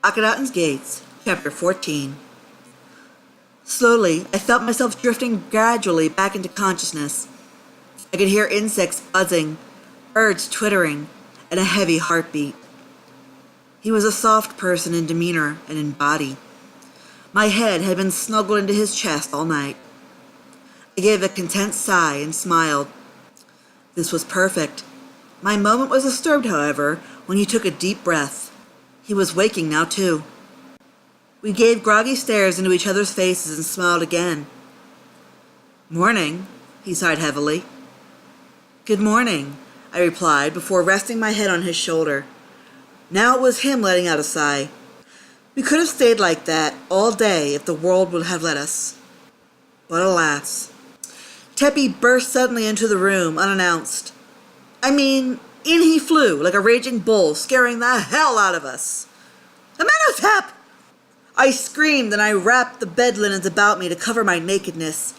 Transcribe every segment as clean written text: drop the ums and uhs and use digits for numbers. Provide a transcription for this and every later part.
Akhetaten's Gates, Chapter 14. Slowly, I felt myself drifting gradually back into consciousness. I could hear insects buzzing, birds twittering, and a heavy heartbeat. He was a soft person in demeanor and in body. My head had been snuggled into his chest all night. I gave a content sigh and smiled. This was perfect. My moment was disturbed, however, when he took a deep breath. He was waking now, too. We gave groggy stares into each other's faces and smiled again. "Morning," he sighed heavily. "Good morning," I replied before resting my head on his shoulder. Now it was him letting out a sigh. We could have stayed like that all day if the world would have let us. But alas. Teppy burst suddenly into the room, unannounced. In he flew like a raging bull, scaring the hell out of us. "Amenhotep!" I screamed and I wrapped the bed linens about me to cover my nakedness.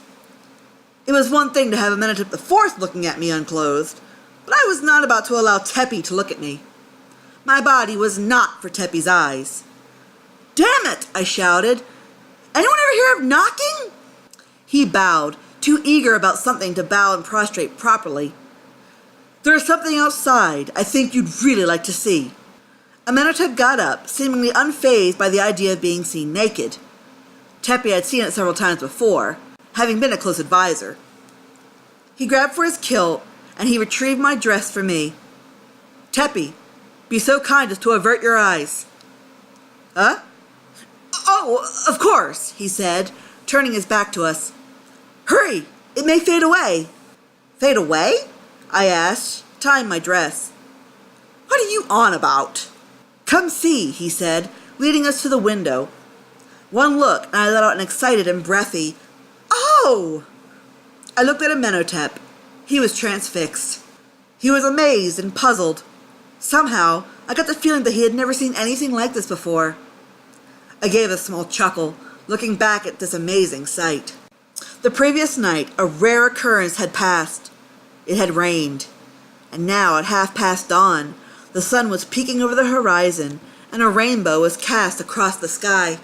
It was one thing to have Amenhotep IV looking at me unclothed, but I was not about to allow Teppy to look at me. My body was not for Teppy's eyes. "Damn it!" I shouted. "Anyone ever hear of knocking?" He bowed, too eager about something to bow and prostrate properly. "There is something outside I think you'd really like to see." Amenhotep got up, seemingly unfazed by the idea of being seen naked. Teppy had seen it several times before, having been a close advisor. He grabbed for his kilt, and he retrieved my dress for me. "Teppy, be so kind as to avert your eyes." "Huh? Oh, of course," he said, turning his back to us. "Hurry, it may fade away." "Fade away?" I asked, tying my dress. "What are you on about?" "Come see," he said, leading us to the window. One look, and I let out an excited and breathy, "Oh!" I looked at Amenhotep. He was transfixed. He was amazed and puzzled. Somehow, I got the feeling that he had never seen anything like this before. I gave a small chuckle, looking back at this amazing sight. The previous night, a rare occurrence had passed. It had rained, and now at past dawn, the sun was peeking over the horizon, and a rainbow was cast across the sky.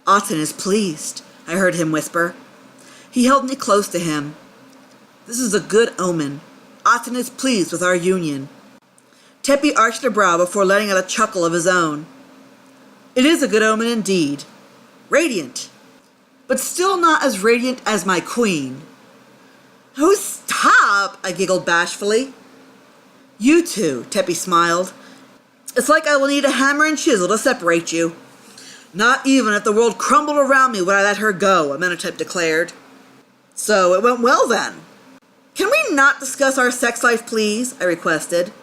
"Aten is pleased," I heard him whisper. He held me close to him. "This is a good omen. Aten is pleased with our union." Teppy arched a brow before letting out a chuckle of his own. "It is a good omen indeed. Radiant, but still not as radiant as my queen." "Oh, stop!" I giggled bashfully. "You two," Teppy smiled. "It's like I will need a hammer and chisel to separate you." "Not even if the world crumbled around me would I let her go," Amenhotep declared. "So it went well then." "Can we not discuss our sex life, please?" I requested.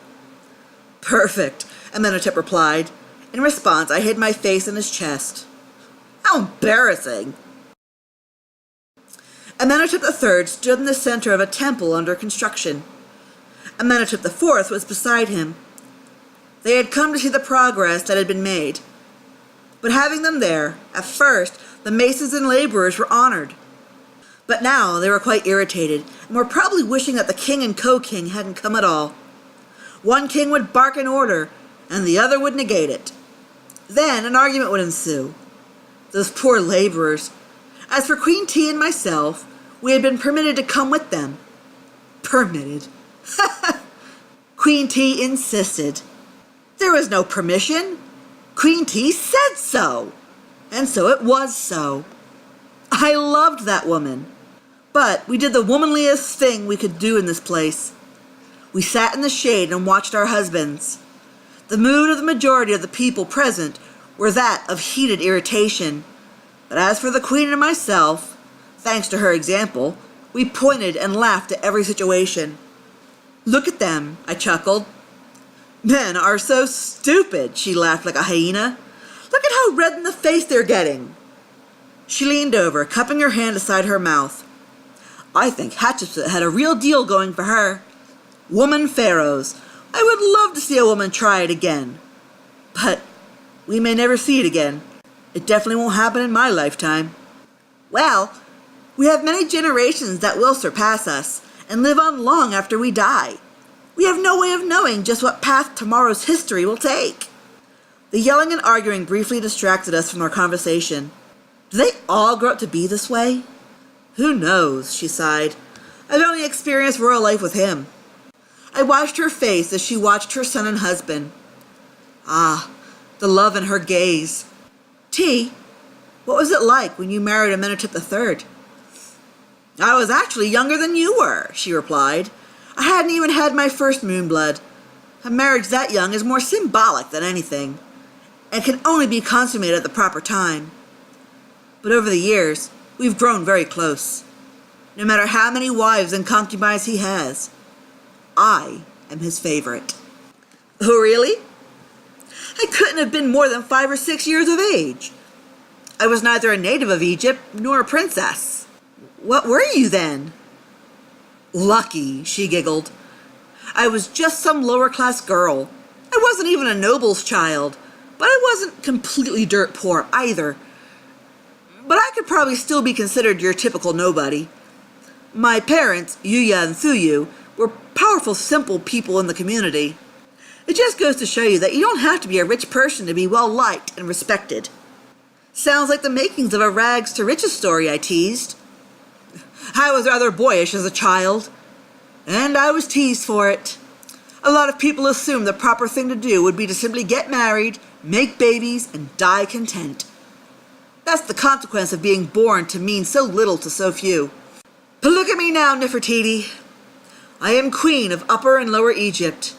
"Perfect," Amenhotep replied. In response, I hid my face in his chest. How embarrassing. Amenhotep III stood in the center of a temple under construction. Amenhotep IV was beside him. They had come to see the progress that had been made. But having them there, at first, the masons and laborers were honored. But now they were quite irritated, and were probably wishing that the king and co-king hadn't come at all. One king would bark an order, and the other would negate it. Then an argument would ensue. Those poor laborers. As for Queen T and myself, we had been permitted to come with them. Permitted. Queen T insisted. There was no permission. Queen T said so. And so it was so. I loved that woman. But we did the womanliest thing we could do in this place. We sat in the shade and watched our husbands. The mood of the majority of the people present were that of heated irritation. But as for the Queen and myself, thanks to her example, we pointed and laughed at every situation. Look at them, I chuckled. Men are so stupid, she laughed like a hyena. Look at how red in the face they're getting. She leaned over, cupping her hand aside her mouth. I think Hatshepsut had a real deal going for her. Woman pharaohs. I would love to see a woman try it again. But we may never see it again. It definitely won't happen in my lifetime. Well, we have many generations that will surpass us and live on long after we die. We have no way of knowing just what path tomorrow's history will take. The yelling and arguing briefly distracted us from our conversation. Do they all grow up to be this way? Who knows, she sighed. I've only experienced royal life with him. I watched her face as she watched her son and husband. Ah, the love in her gaze. T, what was it like when you married Amenhotep III? I was actually younger than you were, she replied. I hadn't even had my first moonblood. A marriage that young is more symbolic than anything, and can only be consummated at the proper time. But over the years, we've grown very close. No matter how many wives and concubines he has, I am his favorite. Oh, really? I couldn't have been more than 5 or 6 years of age. I was neither a native of Egypt nor a princess. What were you then? Lucky, she giggled. I was just some lower-class girl. I wasn't even a noble's child, but I wasn't completely dirt poor either. But I could probably still be considered your typical nobody. My parents, Yuya and Thuyu, were powerful, simple people in the community. It just goes to show you that you don't have to be a rich person to be well-liked and respected. Sounds like the makings of a rags to riches story, I teased. I was rather boyish as a child, and I was teased for it. A lot of people assume the proper thing to do would be to simply get married, make babies, and die content. That's the consequence of being born to mean so little to so few. But look at me now, Nefertiti. I am queen of Upper and Lower Egypt,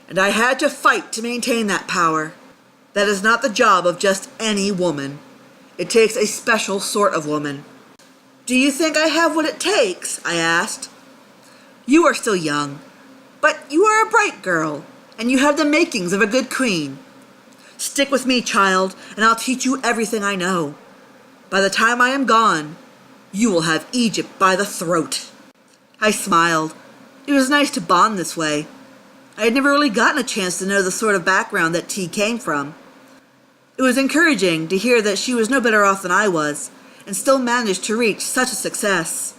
and I had to fight to maintain that power. That is not the job of just any woman. It takes a special sort of woman. Do you think I have what it takes? I asked. You are still young, but you are a bright girl, and you have the makings of a good queen. Stick with me, child, and I'll teach you everything I know. By the time I am gone, you will have Egypt by the throat. I smiled. It was nice to bond this way. I had never really gotten a chance to know the sort of background that T came from. It was encouraging to hear that she was no better off than I was, and still managed to reach such a success.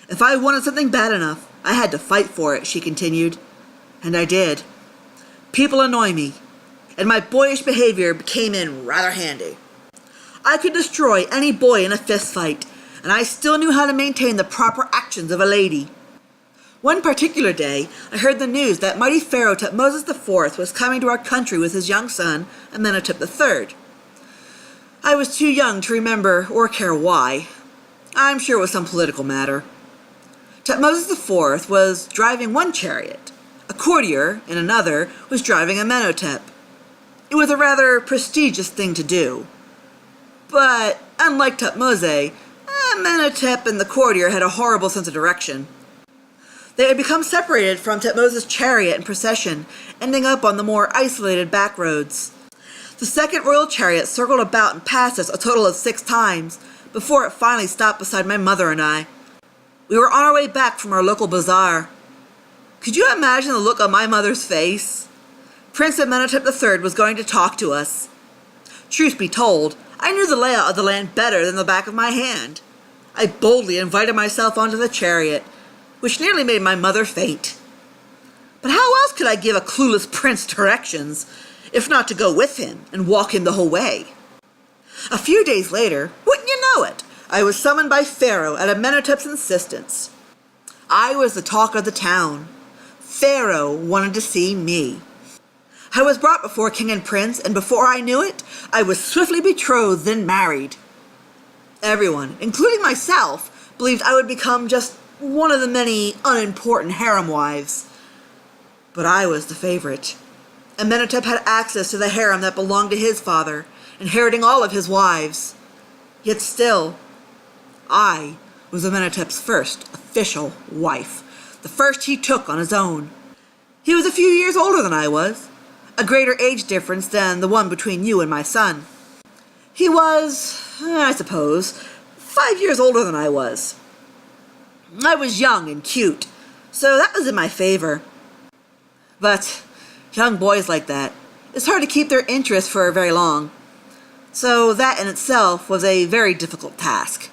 If I wanted something bad enough, I had to fight for it, she continued. And I did. People annoy me, and my boyish behavior came in rather handy. I could destroy any boy in a fist fight, and I still knew how to maintain the proper actions of a lady. One particular day, I heard the news that mighty Pharaoh Thutmose IV was coming to our country with his young son, Amenhotep III. I was too young to remember or care why. I'm sure it was some political matter. Thutmose IV was driving one chariot. A courtier, in another, was driving Amenhotep. It was a rather prestigious thing to do. But, unlike Thutmose, Amenhotep and the courtier had a horrible sense of direction. They had become separated from Thutmose's chariot and procession, ending up on the more isolated back roads. The second royal chariot circled about and passed us a total of 6 times, before it finally stopped beside my mother and I. We were on our way back from our local bazaar. Could you imagine the look on my mother's face? Prince Amenhotep III was going to talk to us. Truth be told, I knew the layout of the land better than the back of my hand. I boldly invited myself onto the chariot, which nearly made my mother faint. But how else could I give a clueless prince directions, if not to go with him and walk him the whole way? A few days later, wouldn't you know it, I was summoned by Pharaoh at Amenhotep's insistence. I was the talk of the town. Pharaoh wanted to see me. I was brought before king and prince, and before I knew it, I was swiftly betrothed and married. Everyone, including myself, believed I would become just one of the many unimportant harem wives. But I was the favorite. Amenhotep had access to the harem that belonged to his father, inheriting all of his wives. Yet still, I was Amenhotep's first official wife, the first he took on his own. He was a few years older than I was, a greater age difference than the one between you and my son. He was, I suppose, 5 years older than I was. I was young and cute, so that was in my favor. But young boys like that, it's hard to keep their interest for very long. So that in itself was a very difficult task.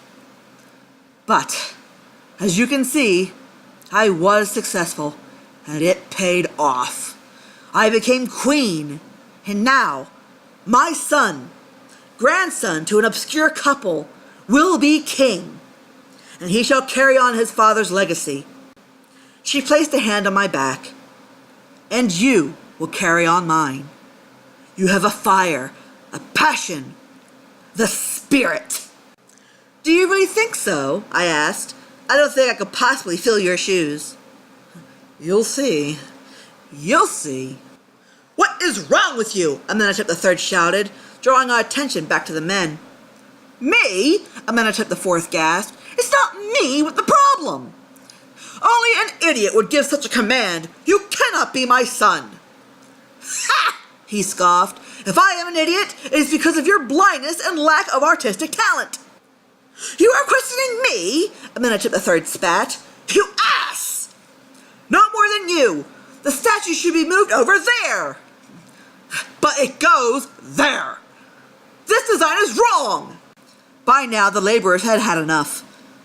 But, as you can see, I was successful, and it paid off. I became queen, And now, my son, grandson to an obscure couple, will be king, and he shall carry on his father's legacy. She placed a hand on my back. And you will carry on mine. You have a fire, a passion, the spirit. Do you really think so? I asked. I don't think I could possibly fill your shoes. You'll see. You'll see. What is wrong with you? Amenhotep III shouted, drawing our attention back to the men. Me? Amenhotep IV gasped. It's not me with the problem. Only an idiot would give such a command. You cannot be my son. Ha! He scoffed. If I am an idiot, it is because of your blindness and lack of artistic talent. You are questioning me? Amenhotep III spat. You ass! No more than you. The statue should be moved over there. But it goes there. This design is wrong. By now, the laborers had had enough.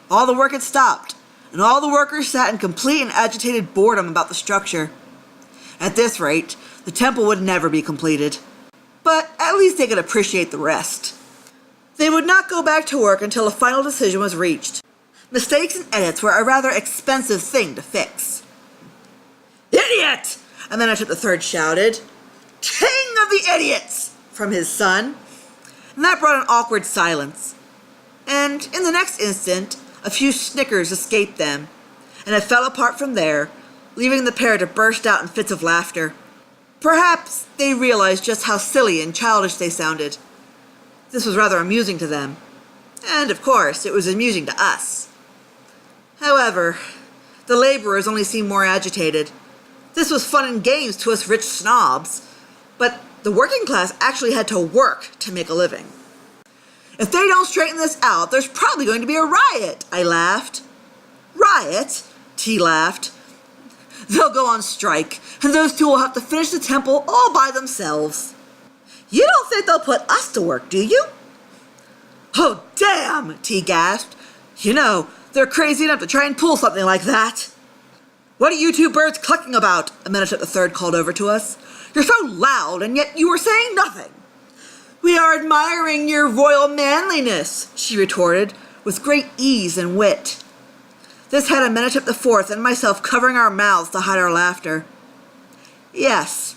All the work had stopped, and all the workers sat in complete and agitated boredom about the structure. At this rate, the temple would never be completed. But at least they could appreciate the rest. They would not go back to work until a final decision was reached. Mistakes and edits were a rather expensive thing to fix. Idiot! Amenhotep III shouted. King of the idiots! From his son. And that brought an awkward silence. And in the next instant, a few snickers escaped them, and it fell apart from there, leaving the pair to burst out in fits of laughter. Perhaps they realized just how silly and childish they sounded. This was rather amusing to them, and of course it was amusing to us. However, the laborers only seemed more agitated. This was fun and games to us rich snobs, but the working class actually had to work to make a living. If they don't straighten this out, there's probably going to be a riot, I laughed. Riot? T laughed. They'll go on strike, and those two will have to finish the temple all by themselves. You don't think they'll put us to work, do you? Oh, damn, T gasped. You know, they're crazy enough to try and pull something like that. What are you two birds clucking about? Amenhotep III called over to us. You're so loud, and yet you were saying nothing. We are admiring your royal manliness, she retorted, with great ease and wit. This had Amenhotep IV and myself covering our mouths to hide our laughter. Yes,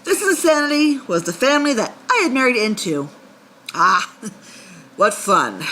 this insanity was the family that I had married into. Ah, what fun.